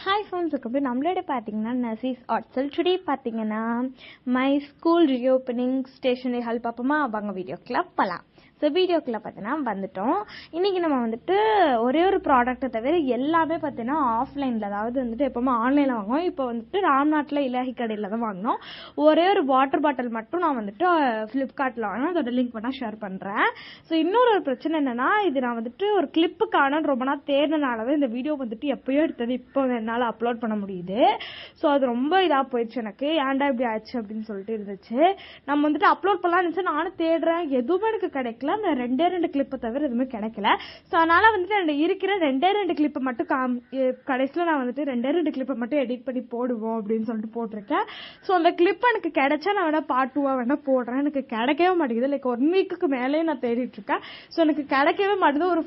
Hi friends, இப்போ நம்மளோட பார்த்தீங்கன்னா நசீஸ் ஆர்ட்ஸல் டுடே பார்த்தீங்கன்னா my school reopening stationery help பார்ப்போமா? வாங்க வீடியோக்குள்ள போகலாம். ஸோ வீடியோக்குள்ளே பார்த்தீங்கன்னா வந்துட்டோம். இன்றைக்கி நம்ம வந்துட்டு ஒரே ஒரு ப்ராடக்ட்டை தவிர எல்லாமே பார்த்தீங்கன்னா ஆஃப்லைனில், அதாவது வந்துட்டு எப்போவுமே ஆன்லைனில் வாங்குவோம். இப்போ வந்துட்டு ராம்நாட்டில் இலாஹி கடையில் தான் வாங்கினோம். ஒரே ஒரு வாட்டர் பாட்டில் மட்டும் நான் வந்துட்டு ஃப்ளிப்கார்ட்டில் வாங்கினேன். அதோட லிங்க் வேணால் ஷேர் பண்ணுறேன். ஸோ இன்னொரு பிரச்சனை என்னென்னா, இது நான் வந்துட்டு ஒரு கிளிப்புக்கான ரொம்ப நாள் தேடினால தான் இந்த வீடியோ வந்துட்டு எப்போயோ எடுத்தது இப்போ என்னால் அப்லோட் பண்ண முடியுது. ஸோ அது ரொம்ப இதாக போயிடுச்சு. எனக்கு ஏன்டா இப்படி ஆச்சு அப்படின்னு சொல்லிட்டு இருந்துச்சு. நம்ம வந்துட்டு அப்லோட் பண்ணலாம்னு இருந்துச்சு. நானும் தேடுறேன், எதுவுமே எனக்கு கிடைக்கல. அந்த ரெண்டு கிளிப்பை தவிர எதுவுமே கிடைக்கல. ஸோ அதனால வந்துட்டு அந்த இருக்கிற ரெண்டு கிளிப்பை மட்டும் கடைசியில் நான் வந்துட்டு ரெண்டு கிளிப்பை மட்டும் எடிட் பண்ணி போடுவோம் அப்படின்னு சொல்லிட்டு போட்டிருக்கேன். ஸோ அந்த கிளிப் எனக்கு கிடைச்சா நான் வேணா பார்ட் 2 வேணா போடுறேன். எனக்கு கிடைக்கவே மாட்டேங்குது. லைக் 1 வீக்குக்கு மேலே நான் தேடிட்டு இருக்கேன். ஸோ எனக்கு கிடைக்கவே மாட்டேது. ஒரு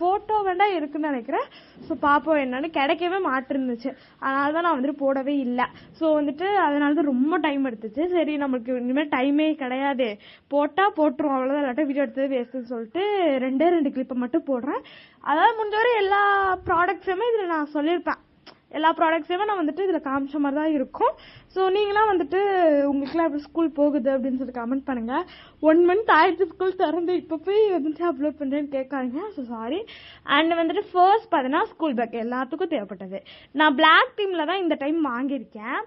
ஃபோட்டோ வேணா இருக்குன்னு நினைக்கிறேன். ஸோ பார்ப்போம், என்னன்னு கிடைக்கவே மாட்டிருந்துச்சு. அதனால தான் நான் வந்துட்டு போடவே இல்லை. ஸோ வந்துட்டு அதனால தான் ரொம்ப டைம் எடுத்துச்சு. சரி, நம்மளுக்கு இனிமேல் டைமே கிடையாது, போட்டால் போட்டுருவோம் அவ்வளோதான், இல்லாட்டா வீடியோ எடுத்தது வேஸ்ட்டுன்னு சொல்லிட்டு ரெண்டு கிளிப்பை மட்டும் போடுறேன். அதாவது முடிஞ்சவரை எல்லா ப்ராடக்ட்ஸுமே இதில் நான் சொல்லியிருப்பேன். எல்லா ப்ராடக்ட்ஸையுமே நான் வந்துட்டு இதில் காமிச்ச மாதிரி தான் இருக்கும். ஸோ நீங்களாம் வந்துட்டு உங்களுக்குலாம் எப்படி ஸ்கூல் போகுது அப்படின்னு சொல்லி கமெண்ட் பண்ணுங்கள். 1 மந்த் ஆயிடுச்சு ஸ்கூல் திறந்து, இப்போ போய் வந்துட்டு அப்லோட் பண்ணுறேன்னு கேட்காதீங்க. So sorry. அண்ட் வந்துட்டு ஃபர்ஸ்ட் பார்த்தீங்கன்னா ஸ்கூல் பேக் எல்லாத்துக்கும் தேவைப்பட்டது. நான் பிளாக் தீமில் தான் இந்த டைம் வாங்கியிருக்கேன்.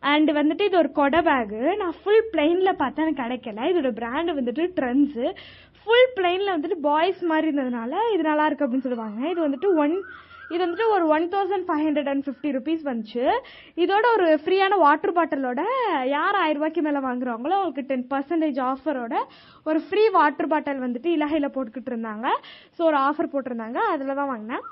அண்ட் வந்துட்டு இது ஒரு கொடை பேகு. நான் ஃபுல் பிளெயினில் பார்த்தா எனக்கு கிடைக்கல. இதோட பிராண்டு வந்துட்டு ட்ரெண்ட்ஸு. ஃபுல் பிளெயினில் வந்துட்டு பாய்ஸ் மாதிரி இருந்ததுனால இது நல்லா இருக்கு அப்படின்னு சொல்லுவாங்க. இது வந்துட்டு ஒரு 1550 rupees வந்துச்சு. இதோட ஒரு ஃப்ரீயான வாட்டர் பாட்டிலோட யார் 1000 ரூபாய்க்கு மேலே வாங்குறாங்களோ அவங்களுக்கு 10% ஆஃபரோட ஒரு ஃப்ரீ வாட்டர் பாட்டில் வந்துட்டு இலகையில் போட்டுக்கிட்டு இருந்தாங்க. ஸோ ஒரு ஆஃபர் போட்டிருந்தாங்க, அதில் தான் வாங்கினேன்.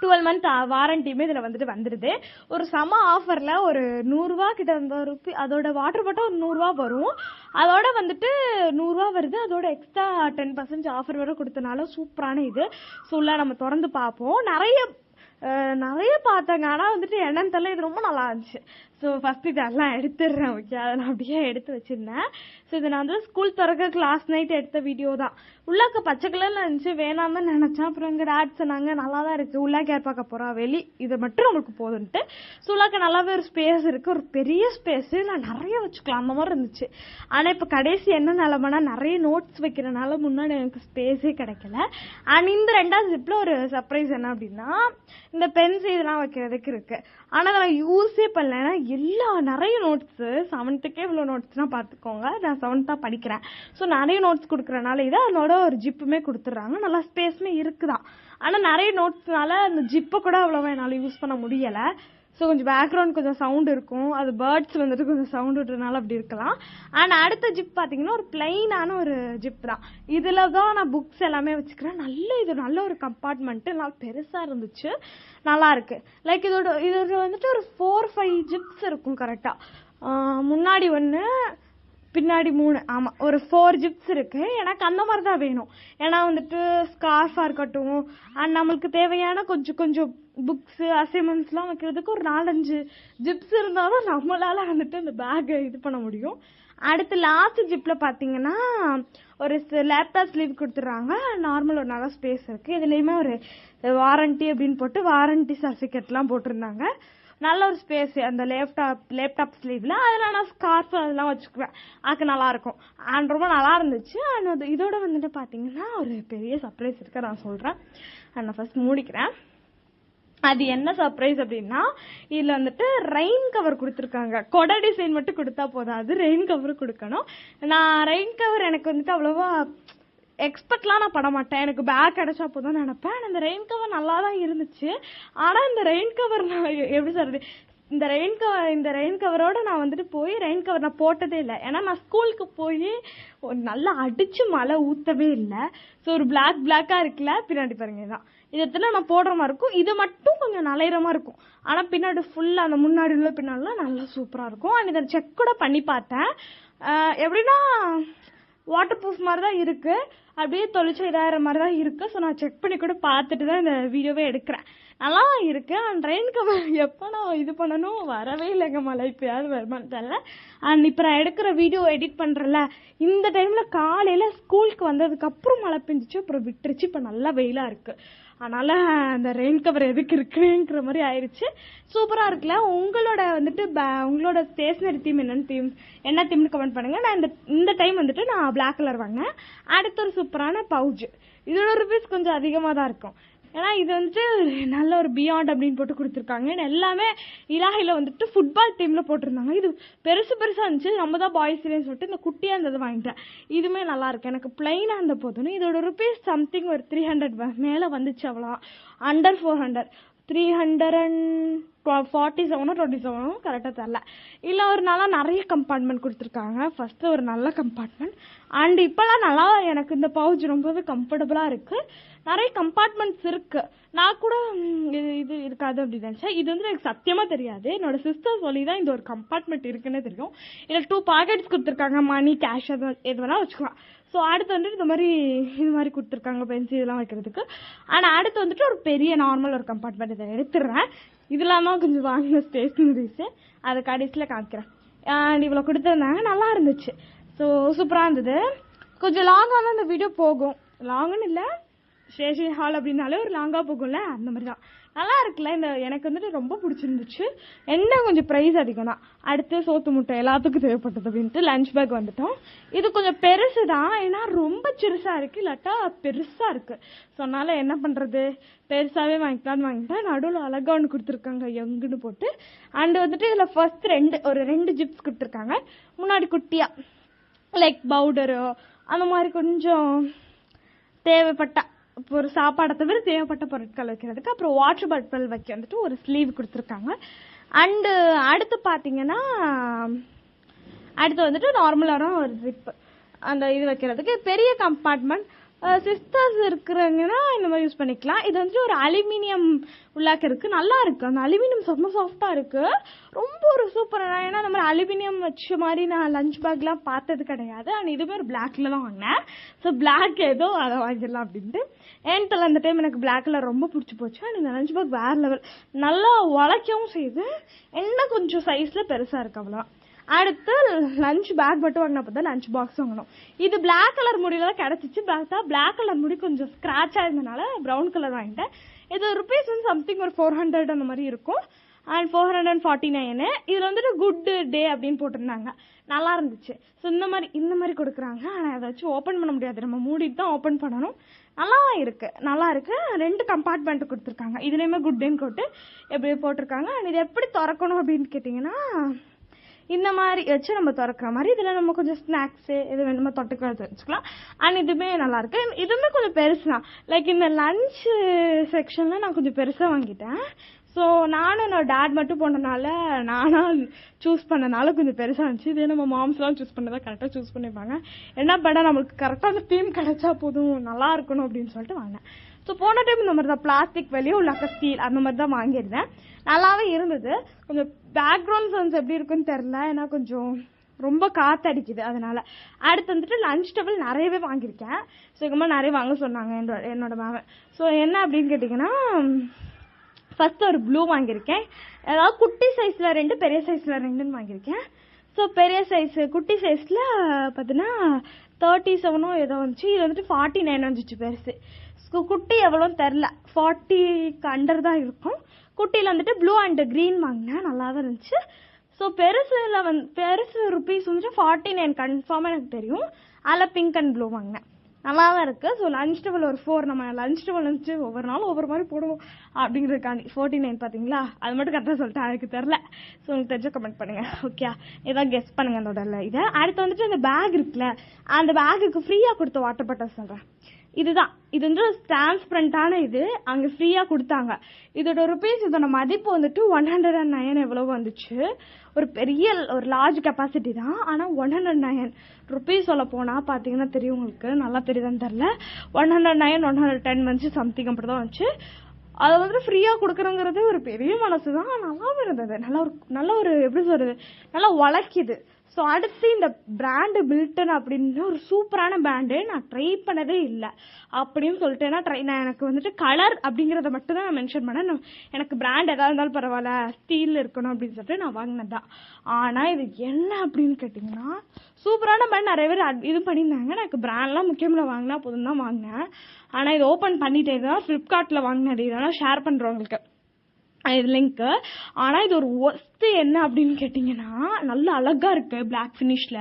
12 month வாரண்டியுமே இதில் வந்துட்டு வந்துடுது. ஒரு செம ஆஃபரில் ஒரு 100 ரூபா கிட்ட ரூபி, அதோட வாட்டர் பாட்டில் ஒரு 100 ரூபா வரும். அதோட வந்துட்டு 100 ரூபா வருது. அதோட எக்ஸ்ட்ரா 10% ஆஃபர் வர கொடுத்தனால சூப்பரான இது. ஸோ உள்ள நம்ம திறந்து பார்ப்போம். நிறைய பார்த்தேங்க. ஆனால் வந்துட்டு என்னன்னு தெரியல, இது ரொம்ப நல்லா இருந்துச்சு. ஸோ ஃபஸ்ட்டு இதெல்லாம் எடுத்துடுறேன். ஓகே, அதை நான் அப்படியே எடுத்து வச்சுருந்தேன். ஸோ இது நான் வந்து ஸ்கூல் திறக்க லாஸ்ட் நைட் எடுத்த வீடியோ தான். உள்ளாக்க பச்சை கலரில் இருந்துச்சு, வேணாம் தான் நினச்சேன். அப்புறம் இங்கே டேட் சொன்னாங்க நல்லா தான் இருக்குது, உள்ளாக்க யார் பார்க்க போகிறா, இதை மட்டும் நம்மளுக்கு போதுன்ட்டு. ஸோ உள்ளாக்க நல்லாவே ஒரு ஸ்பேஸ் இருக்குது, ஒரு பெரிய ஸ்பேஸு. நான் நிறைய வச்சுக்கலாம் அந்த மாதிரி இருந்துச்சு. ஆனால் இப்போ கடைசி என்ன நிலமைனா, நிறைய நோட்ஸ் வைக்கிறனால முன்னாடி எனக்கு ஸ்பேஸே கிடைக்கல. அண்ட் இந்த 2வது ஜிப்பில் ஒரு சர்ப்ரைஸ் என்ன அப்படின்னா, இந்த பென்ஸ் இதெல்லாம் வைக்கிறதுக்கு இருக்குது. ஆனால் நான் யூஸே பண்ணல. ஏன்னா நிறைய நோட்ஸு, 7th இவ்வளோ நோட்ஸ்னால் பார்த்துக்கோங்க. நான் 7th தான் படிக்கிறேன். ஸோ நிறைய நோட்ஸ் கொடுக்குறனால இதை அதோட ஒரு ஜிப்புமே கொடுத்துட்றாங்க. நல்லா ஸ்பேஸுமே இருக்குதான். ஆனால் நிறைய நோட்ஸ்னால அந்த ஜிப்பை கூட அவ்வளோவா என்னால் யூஸ் பண்ண முடியலை. ஸோ கொஞ்சம் பேக்ரவுண்ட் கொஞ்சம் சவுண்ட் இருக்கும். அது பேர்ட்ஸ் வந்துட்டு கொஞ்சம் சவுண்ட் விட்டுறதுனால அப்படி இருக்கலாம். அண்ட் அடுத்த ஜிப் பார்த்தீங்கன்னா ஒரு பிளெயினான ஒரு ஜிப் தான். இதில் தான் நான் புக்ஸ் எல்லாமே வச்சுக்கிறேன். இது நல்ல ஒரு கம்பார்ட்மெண்ட்டு, நல்லா பெருசாக இருந்துச்சு, நல்லா இருக்கு. லைக் இதோட வந்துட்டு ஒரு 4-5 ஜிப்ஸ் இருக்கும் கரெக்டாக. முன்னாடி 1, பின்னாடி 3, ஆமாம் ஒரு 4 ஜிப்ஸ் இருக்குது. எனக்கு அந்த மாதிரி தான் வேணும். ஏன்னா வந்துட்டு ஸ்கார்ஃபாக இருக்கட்டும், அண்ட் நம்மளுக்கு தேவையான கொஞ்சம் புக்ஸு அசைன்மெண்ட்ஸ்லாம் வைக்கிறதுக்கு ஒரு 4-5 ஜிப்ஸ் இருந்தாலும் நம்மளால் வந்துட்டு அந்த பேக்கை இது பண்ண முடியும். அடுத்து லாஸ்ட் ஜிப்பில் பார்த்தீங்கன்னா ஒரு லேப்டாப் ஸ்லீவ் கொடுத்துட்றாங்க. நார்மல் ஒரு நல்ல ஸ்பேஸ் இருக்குது. இதுலேயுமே ஒரு வாரண்டி அப்படின்னு போட்டு வாரண்டி சர்டிஃபிகேட்லாம் போட்டிருந்தாங்க. நல்ல ஒரு ஸ்பேஸ் அந்த லேப்டாப் ஸ்லீவில். அதில் நான் ஸ்கார்ஃப் அதெல்லாம் வச்சுக்குவேன். அதுக்கு நல்லாயிருக்கும். அண்ட் ரொம்ப நல்லா இருந்துச்சு. அண்ட் இதோட வந்துட்டு பார்த்தீங்கன்னா ஒரு பெரிய சர்ப்ரைஸ் இருக்குது, நான் சொல்கிறேன். நான் ஃபர்ஸ்ட் மூடிக்கிறேன். அது என்ன சர்ப்ரைஸ் அப்படின்னா, இதில் வந்துட்டு ரெயின் கவர் கொடுத்துருக்காங்க. கொடை டிசைன் மட்டும் கொடுத்தா போதாது, ரெயின் கவர் கொடுக்கணும். நான் ரெயின் கவர் எனக்கு வந்துட்டு அவ்வளோவா எக்ஸ்பெக்ட்லாம் நான் பண்ண மாட்டேன். எனக்கு பேக் கிடைச்சா போதும் நினைப்பேன். இந்த ரெயின் கவர் நல்லா தான் இருந்துச்சு. ஆனால் இந்த ரெயின் கவர் நான் எப்படி சொல்றது, இந்த ரெயின் கவரோட நான் வந்துட்டு போய் ரெயின் கவர் நான் போட்டதே இல்லை. ஏன்னா நான் ஸ்கூலுக்கு போய் நல்லா அடிச்சு மழை ஊற்றவே இல்லை. ஸோ ஒரு பிளாக்காக இருக்குல்ல, பின்னாடி பாருங்க, இதான் இதெல்லாம் நான் போடுற மாதிரி இருக்கும். இது மட்டும் கொஞ்சம் நலையிற மாதிரி இருக்கும். ஆனால் பின்னாடி ஃபுல்லாக அந்த முன்னாடி உள்ள பின்னாடிலாம் நல்லா சூப்பராக இருக்கும். அண்ட் இதை செக் கூட பண்ணி பார்த்தேன். எப்படின்னா வாட்டர் ப்ரூஃப் மாதிரி தான் இருக்குது, அப்படியே தொளிச்சு இதாகிற மாதிரி தான் இருக்குது. ஸோ நான் செக் பண்ணி கூட பார்த்துட்டு தான் இந்த வீடியோவே எடுக்கிறேன். நல்லா இருக்குது. அண்ட் ரெயின் கவர் எப்போ நான் இது பண்ணணும் வரவே இல்லைங்க. மழை இப்போயாவது வருமானு தெரியல. அண்ட் இப்போ நான் எடுக்கிற வீடியோ எடிட் பண்ணுறல, இந்த டைமில் காலையில் ஸ்கூலுக்கு வந்ததுக்கப்புறம் மழை பெஞ்சிச்சு, அப்புறம் விட்டுருச்சு. இப்போ நல்லா வெயிலாக இருக்குது. அதனால அந்த ரெயின் கவர் எதுக்கு இருக்குங்கிற மாதிரி ஆயிடுச்சு. சூப்பரா இருக்குல்ல. உங்களோட வந்துட்டு உங்களோட ஸ்டேஷனரி தீம் என்ன தீம்னு கமெண்ட் பண்ணுங்க. நான் இந்த டைம் வந்துட்டு நான் பிளாக் கலர் வாங்கினேன். அடுத்த ஒரு சூப்பரான பவுச். இதோட ருபீஸ் கொஞ்சம் அதிகமா தான் இருக்கும். ஏன்னா இது வந்துட்டு நல்ல ஒரு பியாண்ட் அப்படின்னு போட்டு கொடுத்துருக்காங்க. எல்லாமே இலாஹில வந்துட்டு ஃபுட்பால் டீம்ல போட்டிருந்தாங்க. இது பெருசா இருந்துச்சு. நம்ம தான் பாய்ஸ் சொல்லிட்டு இந்த குட்டியா இருந்தது வாங்கிட்டேன். இதுவுமே நல்லா இருக்கு. எனக்கு பிளைனா இருந்த போதும் இதோட ருபீஸ் சம்திங் ஒரு 300 மேல வந்துச்சு. அவ்வளவுதான், அண்டர் 400. 347 கரெக்டா தெரியல. இல்ல ஒரு நாளா நிறைய கம்பார்ட்மெண்ட் கொடுத்துருக்காங்க. ஃபர்ஸ்ட் ஒரு நல்ல கம்பார்ட்மெண்ட் அண்ட் இப்பெல்லாம் நல்லா எனக்கு இந்த பவுச் ரொம்பவே கம்ஃபர்டபுளா இருக்கு. நிறைய கம்பார்ட்மெண்ட்ஸ் இருக்கு. நான் கூட இது இருக்காது அப்படின்னு நினைச்சேன். இது வந்து எனக்கு சத்தியமா தெரியாது. என்னோட சிஸ்டர் சொல்லி தான் இந்த ஒரு கம்பார்ட்மெண்ட் இருக்குன்னு தெரியும். இதுல 2 பாக்கெட்ஸ் கொடுத்துருக்காங்க. மணி, கேஷ் எது வேணா வச்சுக்கலாம். ஸோ அடுத்து வந்துட்டு இது மாதிரி கொடுத்துருக்காங்க, பென்சில் இதெல்லாம் வைக்கிறதுக்கு. ஆனால் அடுத்து வந்துட்டு ஒரு பெரிய நார்மல் ஒரு கம்பார்ட்மெண்ட் இதை எடுத்துடுறேன். இதெல்லாம் தான் கொஞ்சம் வாங்கின ஸ்டேஷனரிஸு. அதை கடைசியில் காமிக்கிறேன். அண்ட் இவ்வளோ கொடுத்துருந்தாங்க, நல்லா இருந்துச்சு. ஸோ சூப்பராக இருந்தது. கொஞ்சம் லாங்காக தான் இந்த வீடியோ போகும். லாங்குன்னு இல்லை, ஸ்டேஷனரி ஹால் அப்படின்னாலே ஒரு லாங்காக போகும்ல, அந்த மாதிரி தான். நல்லா இருக்குல்ல. எனக்கு வந்துட்டு ரொம்ப பிடிச்சிருந்துச்சு. என்ன கொஞ்சம் ப்ரைஸ் அதிகம் தான். அடுத்து சோத்து முட்டை எல்லாத்துக்கும் தேவைப்பட்டது அப்படின்ட்டு லஞ்ச் பேக் வந்துட்டோம். இது கொஞ்சம் பெருசு தான், ஏன்னா ரொம்ப சிறுசா இருக்கு, இல்லாட்டா பெருசா இருக்கு. ஸோ அதனால என்ன பண்றது, பெருசாவே வாங்கிட்டேன். நடுவில் அழகா ஒன்று கொடுத்துருக்காங்க, யங்குன்னு போட்டு. அண்ட் வந்துட்டு இதுல ஃபர்ஸ்ட் 2 ஜிப்ஸ் கொடுத்துருக்காங்க. முன்னாடி குட்டியா லைக் பவுடரு அந்த மாதிரி கொஞ்சம் தேவைப்பட்ட ஒரு சாப்பாடை தவிர தேவைப்பட்ட பொருட்கள் வைக்கிறதுக்கு. அப்புறம் வாட்டர் பாட்டில் வைக்க வந்துட்டு ஒரு ஸ்லீவ் கொடுத்துருக்காங்க. அண்டு அடுத்து பார்த்தீங்கன்னா அடுத்து வந்துட்டு நார்மலான ஒரு ஜிப், அந்த இது வைக்கிறதுக்கு பெரிய கம்பார்ட்மெண்ட். சிஸ்டர்ஸ் இருக்கிறவங்கன்னா இந்த மாதிரி யூஸ் பண்ணிக்கலாம். இது வந்துட்டு ஒரு அலுமினியம் உள்ளாக்க இருக்கு, நல்லா இருக்கு. அந்த அலுமினியம் செம்ம சாஃப்டா இருக்கு, ரொம்ப ஒரு சூப்பரான. ஏன்னா இந்த மாதிரி அலுமினியம் வச்ச மாதிரி நான் லஞ்ச் பேக்லாம் பார்த்தது கிடையாது. அண்ட் இதுவுமே ஒரு பிளாக்ல தான் வாங்கினேன். ஸோ பிளாக் ஏதோ அதை வாங்கிடலாம் அப்படின்ட்டு. ஏன்ட்டு அந்த டைம் எனக்கு பிளாக் கலர் ரொம்ப பிடிச்சி போச்சு. அண்ட் இந்த லஞ்ச் பேக் வேற லெவல், நல்லா உழைக்கவும் செய்யுது. என்ன கொஞ்சம் சைஸ்ல பெருசா இருக்கு, அவ்வளோதான். அடுத்து லஞ்ச் பேக் மட்டும் வாங்கினா பார்த்தா லஞ்ச் பாக்ஸ் வாங்கணும். இது பிளாக் கலர் முடியில தான் கிடைச்சிச்சு. பிளாக் கலர் முடி கொஞ்சம் ஸ்கிராட்சா இருந்தனால ப்ரௌன் கலர் வாங்கிட்டேன். இது ருபீஸ் வந்து சம்திங் ஒரு 400 அந்த மாதிரி இருக்கும். அண்ட் 449. இதுல வந்துட்டு குட் டே அப்படின்னு போட்டிருந்தாங்க, நல்லா இருந்துச்சு. ஸோ இந்த மாதிரி கொடுக்குறாங்க. ஆனால் அதை வச்சு ஓப்பன் பண்ண முடியாது, நம்ம மூடிட்டு தான் ஓப்பன் பண்ணணும். நல்லா இருக்கு. 2 கம்பார்ட்மெண்ட் கொடுத்துருக்காங்க. இதுலயுமே குட் டேன்னு போட்டு எப்படி போட்டிருக்காங்க. அண்ட் இது எப்படி திறக்கணும் அப்படின்னு கேட்டீங்கன்னா இந்த மாதிரி வச்சு நம்ம திறக்கிற மாதிரி. இதுல நம்ம கொஞ்சம் ஸ்நாக்ஸ் இது வேணுமோ தொட்டுக்க வச்சுக்கலாம். அண்ட் இதுவுமே நல்லா இருக்கு. இதுவுமே கொஞ்சம் பெருசு தான். லைக் இந்த லஞ்ச் செக்ஷன்ல நான் கொஞ்சம் பெருசா வாங்கிட்டேன். ஸோ நானும் என்னோட டேட் மட்டும் போனதுனால நானா சூஸ் பண்ணனால கொஞ்சம் பெருசா இருந்துச்சு. இதே நம்ம மாம்ஸ்லாம் சூஸ் பண்ணதான் கரெக்டாக சூஸ் பண்ணிப்பாங்க. என்ன பண்ண நம்மளுக்கு கரெக்டாக அந்த தீம் கிடைச்சா போதும், நல்லா இருக்கணும் அப்படின்னு சொல்லிட்டு வாங்கினேன். ஸோ போன டைம் இந்த மாதிரி தான் பிளாஸ்டிக் வெளியே உள்ளாக்க ஸ்டீல் அந்த மாதிரி தான் வாங்கியிருந்தேன். நல்லாவே இருந்தது. கொஞ்சம் பேக்ரவுண்ட் சவுண்ட்ஸ் எப்படி இருக்குன்னு தெரியல, ஏன்னா கொஞ்சம் ரொம்ப காத்தடிக்குது அதனால. அடுத்து வந்துட்டு லஞ்ச் டேபிள் நிறையவே வாங்கியிருக்கேன். ஸோ எங்கம்மா நிறைய வாங்க சொன்னாங்க என்னோட மேம். ஸோ என்ன அப்படின்னு கேட்டிங்கன்னா ஃபர்ஸ்ட் ஒரு ப்ளூ வாங்கியிருக்கேன். அதாவது குட்டி சைஸ்ல 2, பெரிய சைஸ்ல 2ன்னு வாங்கியிருக்கேன். ஸோ பெரிய சைஸ் குட்டி சைஸ்ல பார்த்தீங்கன்னா 37 ஏதோ வந்துச்சு. இது வந்துட்டு 49 வந்துச்சு பெருசு. குட்டி எவ்வளோன்னு தெரில, 40க்கு அண்டர் தான் இருக்கும். குட்டியில் வந்துட்டு ப்ளூ அண்ட் க்ரீன் வாங்கினேன், நல்லா தான் இருந்துச்சு. ஸோ பெருசு ருபீஸ் வந்துட்டு 49 கன்ஃபார்மாக எனக்கு தெரியும். அதில் பிங்க் அண்ட் ப்ளூ வாங்கினேன், நல்லா தான் இருக்கு. ஸோ லஞ்ச் டேபிள் ஒரு 4, நம்ம லஞ்ச் டேபிள் வந்துச்சு ஒவ்வொரு நாளும் ஒவ்வொரு மாதிரி போடுவோம் அப்படிங்கிறதுக்காண்டி 49 பார்த்தீங்களா, அது மட்டும் கரெக்டாக சொல்லிட்டு அதுக்கு தெரில. ஸோ உங்களுக்கு தெரிஞ்ச கமெண்ட் பண்ணுங்க. ஓகே, ஏதாவது கெஸ் பண்ணுங்க அதோட இதை. அடுத்து வந்துட்டு அந்த பேக் இருக்குல்ல, அந்த பேக்குக்கு ஃப்ரீயாக கொடுத்த வாட்டர் பாட்டில் சொல்கிறேன். இதுதான், இது வந்து டிரான்ஸ்பரண்டான இது அங்கே ஃப்ரீயாக கொடுத்தாங்க. இதோட ருபீஸ், இதோட மதிப்பு வந்துட்டு 109 எவ்வளோ வந்துச்சு. ஒரு பெரிய ஒரு லார்ஜ் கெப்பாசிட்டி தான், ஆனால் 109 ருபீஸ் சொல்ல போனால் பார்த்தீங்கன்னா தெரியும் உங்களுக்கு, நல்லா தெரியுதான்னு தெரில. 109 110 வந்துச்சு சம்திங் அப்படி தான் வந்துச்சு. அதை வந்துட்டு ஃப்ரீயாக கொடுக்குறோங்கிறது ஒரு பெரிய மனசு தான். நல்லாவும் இருந்தது, நல்ல ஒரு எப்படி சொல்றது, நல்லா உழைக்குது. ஸோ அடுத்து இந்த பிராண்டு பில்டன் அப்படின்னு ஒரு சூப்பரான பிராண்டு, நான் ட்ரை பண்ணதே இல்லை அப்படின்னு சொல்லிட்டு நான் எனக்கு வந்துட்டு கலர் அப்படிங்கிறத மட்டும் தான் நான் மென்ஷன் பண்ணேன். எனக்கு பிராண்ட் எதாவது இருந்தாலும் பரவாயில்ல, ஸ்டீல் இருக்கணும் அப்படின்னு சொல்லிட்டு நான் வாங்கினதான். ஆனால் இது என்ன அப்படின்னு கேட்டிங்கன்னா, சூப்பரான பிராண்ட் நிறைய பேர் இது பண்ணியிருந்தாங்க. எனக்கு பிராண்ட்லாம் முக்கியமில்ல, வாங்கினா போதும் தான் வாங்கினேன். ஆனால் இது ஓப்பன் பண்ணிட்டே தான் ஃப்ளிப்கார்ட்டில் வாங்கினது, இதெல்லாம் ஷேர் பண்ணுறவங்களுக்கு இது லிங்க்கு. ஆனால் இது ஒரு ஒஸ்ட்டு என்ன அப்படின்னு கேட்டிங்கன்னா, நல்லா அழகாக இருக்குது பிளாக் ஃபினிஷில்.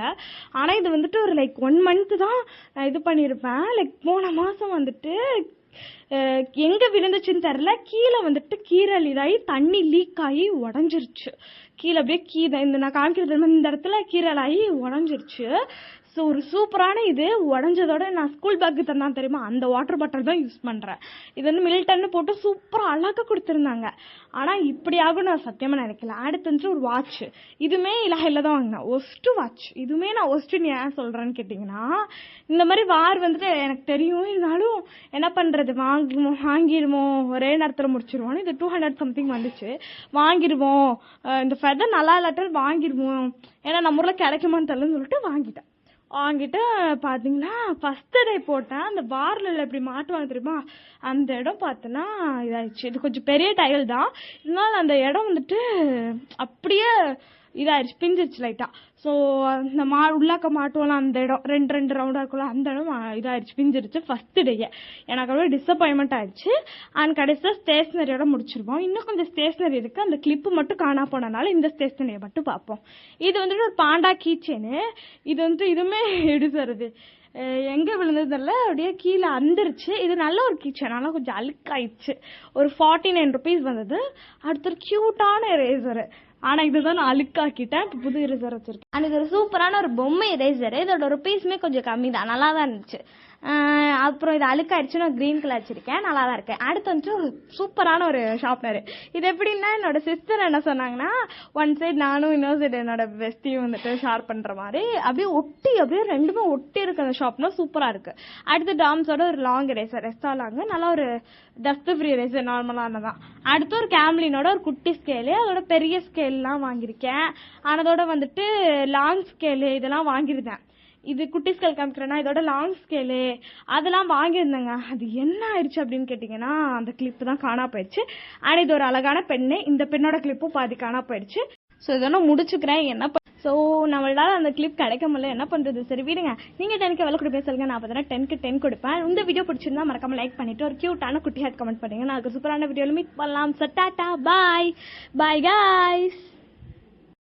ஆனால் இது வந்துட்டு ஒரு லைக் 1 month தான் நான் இது பண்ணியிருப்பேன். லைக் போன மாதம் வந்துட்டு எங்கே விழுந்துச்சுன்னு தெரில, கீழே வந்துட்டு கீரல் இதாகி தண்ணி லீக் ஆகி உடஞ்சிருச்சு. கீழே அப்படியே இந்த நான் காமிக்கிறது இந்த இடத்துல கீரலாகி உடஞ்சிருச்சு. ஸோ ஒரு சூப்பரான இது உடஞ்சதோட நான் ஸ்கூல் பேக்கு தந்தான் தெரியுமா, அந்த வாட்டர் பாட்டில் தான் யூஸ் பண்ணுறேன். இது வந்து மில்டன்னு போட்டு சூப்பராக அழகாக கொடுத்துருந்தாங்க. ஆனால் இப்படி ஆகும் நான் சத்தியமாக நினைக்கல. அடுத்து வந்துட்டு ஒரு வாட்ச், இதுவுமே இலகையில் தான் வாங்கினேன். Worst watch. இதுவுமே நான் ஒஸ்ட்டுன்னு ஏன் சொல்கிறேன்னு கேட்டிங்கன்னா, இந்த மாதிரி வார் வந்துட்டு எனக்கு தெரியும், இருந்தாலும் என்ன பண்ணுறது, வாங்கிடுவோம் ஒரே நேரத்தில் முடிச்சிருவோம். இது 200 something வந்துச்சு, வாங்கிடுவோம். இந்த ஃபெதர் நல்லா இல்லாட்டால் வாங்கிடுவோம், ஏன்னா நம்ம ஊரில் கிடைக்குமான்னு தெரியலன்னு சொல்லிட்டு வாங்கிட்டு பார்த்தீங்கன்னா ஃபர்ஸ்ட் டே போட்டேன். அந்த பார்ல இப்படி மாட்டுவாங்க தெரியுமா, அந்த இடம் பார்த்தோன்னா இதாகிடுச்சு. இது கொஞ்சம் பெரிய டைல் தான், இருந்தாலும் அந்த இடம் வந்துட்டு அப்படியே இதாகிடுச்சு, பிஞ்சிருச்சு லைட்டாக. ஸோ இந்த உள்ளாக்க மாட்டுவோம்ல அந்த இடம், ரெண்டு ரவுண்டாக இருக்கும்ல, அந்த இடம் இதாகிடுச்சு, பிஞ்சிருச்சு ஃபஸ்ட்டு டேயே. எனக்கு அவ்வளோ டிசப்பாயின்மெண்ட் ஆகிடுச்சு. அண்ட் கடைசியாக ஸ்டேஷ்னரியோட முடிச்சிருவோம். இன்னும் கொஞ்சம் ஸ்டேஷ்னரி இருக்குது, அந்த கிளிப்பு மட்டும் காணா போனனால இந்த ஸ்டேஷ்னரியை மட்டும் பார்ப்போம். இது வந்துட்டு ஒரு பாண்டா கீச்சேனு. இது வந்துட்டு இதுவுமே எப்படி சொல்கிறது, எங்கே விழுந்ததில்ல, அப்படியே கீழே அந்துருச்சு. இது நல்ல ஒரு கிச்சன், ஆனால் கொஞ்சம் அழுக்காயிடுச்சு. ஒரு 49 rupees வந்தது. அடுத்து ஒரு க்யூட்டான எரேசரு, ஆனால் இதுதான் நான் அழுக்காக்கிட்டேன். இப்போ புது எரேசர் வச்சிருக்கேன். அண்ட் இது ஒரு சூப்பரான ஒரு பொம்மை எரேசரு. இதோட ருப்பீஸுமே கொஞ்சம் கம்மி தான், நல்லா தான் இருந்துச்சு. அப்புறம் இது அழுக்காயிடுச்சு, நான் க்ரீன் கலர் வச்சிருக்கேன், நல்லா தான் இருக்கேன். அடுத்து வந்துட்டு ஒரு சூப்பரான ஒரு ஷார்ப்னரு. இது எப்படின்னா, என்னோட சிஸ்டர் என்ன சொன்னாங்கன்னா, ஒன் சைடு நானும் இன்னொரு சைடு என்னோட பெஸ்டியும் வந்துட்டு ஷார்ப் பண்ணுற மாதிரி அப்படியே ரெண்டுமே ஒட்டி இருக்கு. அந்த ஷார்ப்னா சூப்பராக இருக்குது. அடுத்து டாம்ஸோட ஒரு லாங் எரேசர், ரெஸ்டா லாங், நல்லா ஒரு டஸ்ட் ஃப்ரீ எரேசர், நார்மலானதான். அடுத்து ஒரு கேம்லினோட ஒரு குட்டி ஸ்கேலு, அதோட பெரிய ஸ்கேல்லாம் வாங்கியிருக்கேன். ஆனதோட வந்துட்டு லாங் ஸ்கேலு இதெல்லாம் வாங்கியிருந்தேன். இது குட்டி ஸ்கேல் காமிக்கிறேன்னா, இதோட லாங் ஸ்கேலு அதெல்லாம் வாங்கியிருந்தேங்க. அது என்ன ஆயிடுச்சு அப்படின்னு கேட்டிங்கன்னா, அந்த கிளிப்பு தான் காணா போயிடுச்சு. ஆனால் இது ஒரு அழகான பெண்ணு, இந்த பெண்ணோட கிளிப்பும் பாதி காணா போயிடுச்சு. ஸோ இதெல்லாம் முடிச்சுக்கிறேன். ஸோ நம்மளால அந்த கிளிப் கிடைக்க முடியல, என்ன பண்ணுறது, சரி விடுங்க. நீங்கள் 10க்கு எவ்வளோ கொடுப்பேன் சொல்லுங்க, நான் பார்த்தா 10க்கு 10 கொடுப்பேன். இந்த வீடியோ பிடிச்சிருந்தா மறக்காம லைக் பண்ணிட்டு ஒரு க்யூட்டான குட்டி ஹேட் கமெண்ட் பண்ணுங்க. நான் சூப்பரான வீடியோவில் மீட் பண்ணலாம். ஸோ டாட்டா, பாய் பாய் காய்ஸ்.